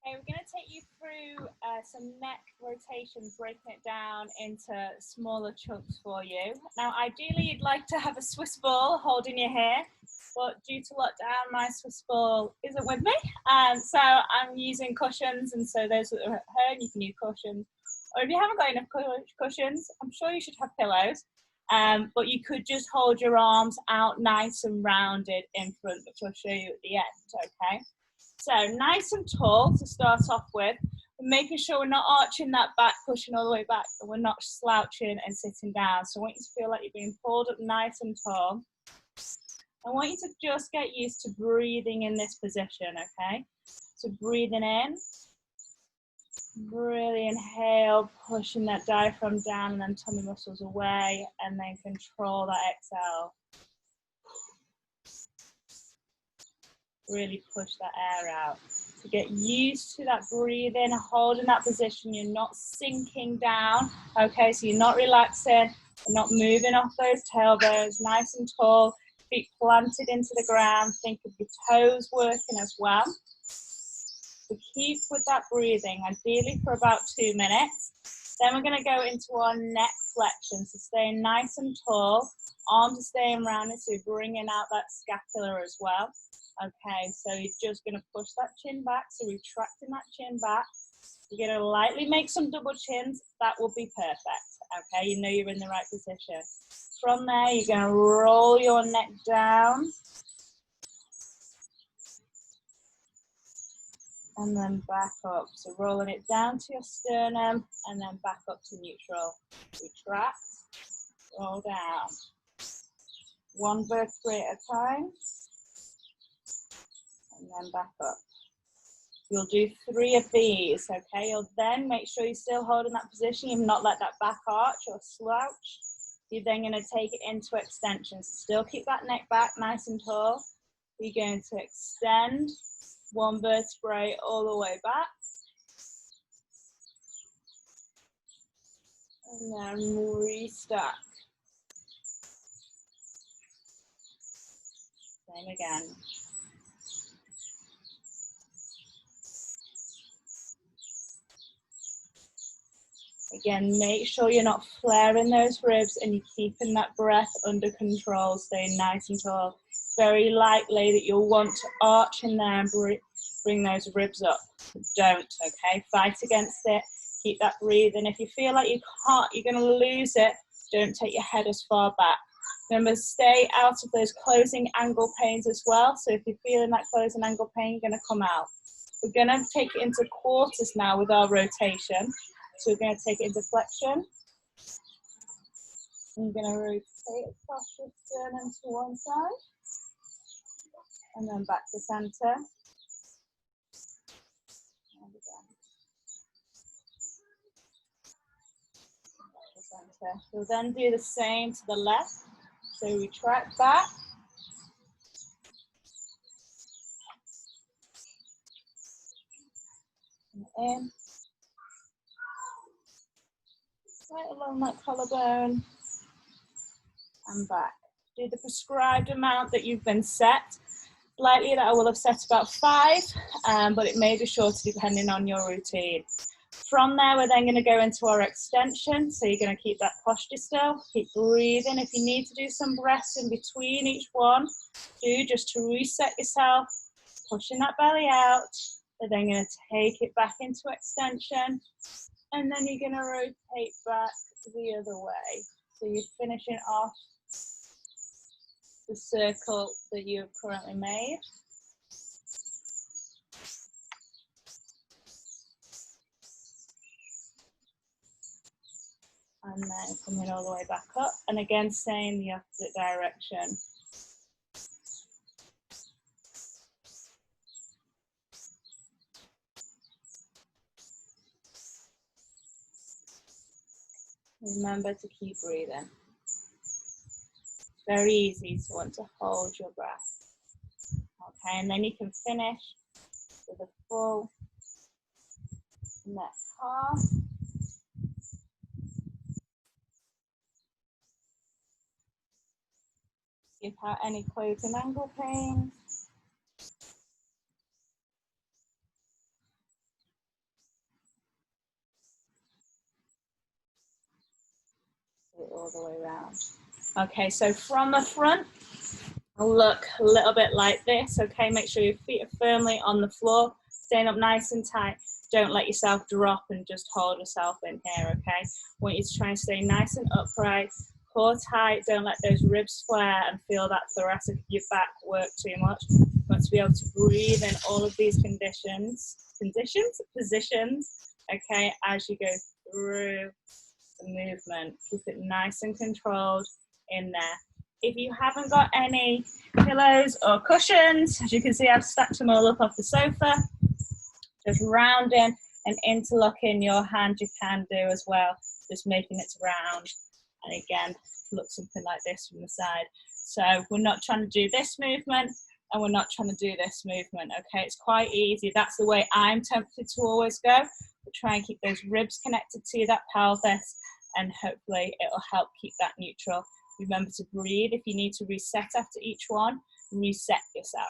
Okay, we're going to take you through some neck rotations, breaking it down into smaller chunks for you. Now, ideally, you'd like to have a Swiss ball holding your hair, but due to lockdown, my Swiss ball isn't with me. So I'm using cushions, and so those that are at home, you can use cushions. Or if you haven't got enough cushions, I'm sure you should have pillows. But you could just hold your arms out nice and rounded in front, which I'll show you at the end, okay? So nice and tall to start off with, making sure we're not arching that back, pushing all the way back, and we're not slouching and sitting down. So I want you to feel like you're being pulled up nice and tall. I want you to just get used to breathing in this position, okay? So breathing in, really inhale, pushing that diaphragm down and then tummy muscles away, and then control that exhale. Really push that air out. So get used to that breathing, holding that position. You're not sinking down, okay? So you're not relaxing, you're not moving off those tailbones, nice and tall, feet planted into the ground. Think of your toes working as well. So keep with that breathing, ideally for about 2 minutes. Then we're gonna go into our neck flexion. So staying nice and tall, arms are staying rounded, so you're bringing out that scapula as well. Okay, so you're just going to push that chin back, so retracting that chin back. You're going to lightly make some double chins. That will be perfect, okay? You know you're in the right position. From there, you're going to roll your neck down. And then back up. So rolling it down to your sternum, and then back up to neutral. Retract, roll down. One vertebrae at a time. And then back up. You'll do 3 of these, okay? You'll then make sure you're still holding that position. You've not let that back arch or slouch. You're then going to take it into extension. Still keep that neck back nice and tall. You're going to extend 1 vertebrae all the way back. And then restack. Same again. Again, make sure you're not flaring those ribs and you're keeping that breath under control, staying nice and tall. Very likely that you'll want to arch in there and bring those ribs up. Don't, okay? Fight against it. Keep that breathing. If you feel like you can't, you're going to lose it, don't take your head as far back. Remember, stay out of those closing angle pains as well. So if you're feeling that closing angle pain, you're going to come out. We're going to take it into quarters now with our rotation. So we're going to take it into flexion. I'm going to rotate across your sternum to one side. And then back to center. And again. Back to center. We'll then do the same to the left. So retract back. And in. Right along that collarbone. And back. Do the prescribed amount that you've been set. Likely that I will have set about 5, but it may be shorter depending on your routine. From there, we're then going to go into our extension. So you're going to keep that posture still, keep breathing. If you need to do some breaths in between each one, do just to reset yourself, pushing that belly out. We're then going to take it back into extension, and then you're going to rotate back the other way. So you're finishing off the circle that you've currently made. And then coming all the way back up, and again same the opposite direction. Remember to keep breathing. Very easy to want to hold your breath. Okay, and then you can finish with a full neck half. Skip out any closing angle pain. all the way around. Okay, so from the front, look a little bit like this. Okay, make sure your feet are firmly on the floor, staying up nice and tight. Don't let yourself drop and just hold yourself in here, okay? I want you to try and stay nice and upright, core tight, don't let those ribs flare and feel that thoracic of your back work too much. You want to be able to breathe in all of these positions, okay, as you go through the movement. Keep it nice and controlled in there. If you haven't got any pillows or cushions, as you can see, I've stacked them all up off the sofa. Just rounding and interlocking your hand, you can do as well, just making it round. And again, look something like this from the side. So we're not trying to do this movement and we're not trying to do this movement, okay? It's quite easy. That's the way I'm tempted to always go. But try and keep those ribs connected to that pelvis, and hopefully it'll help keep that neutral. Remember to breathe. If you need to reset after each one, reset yourself.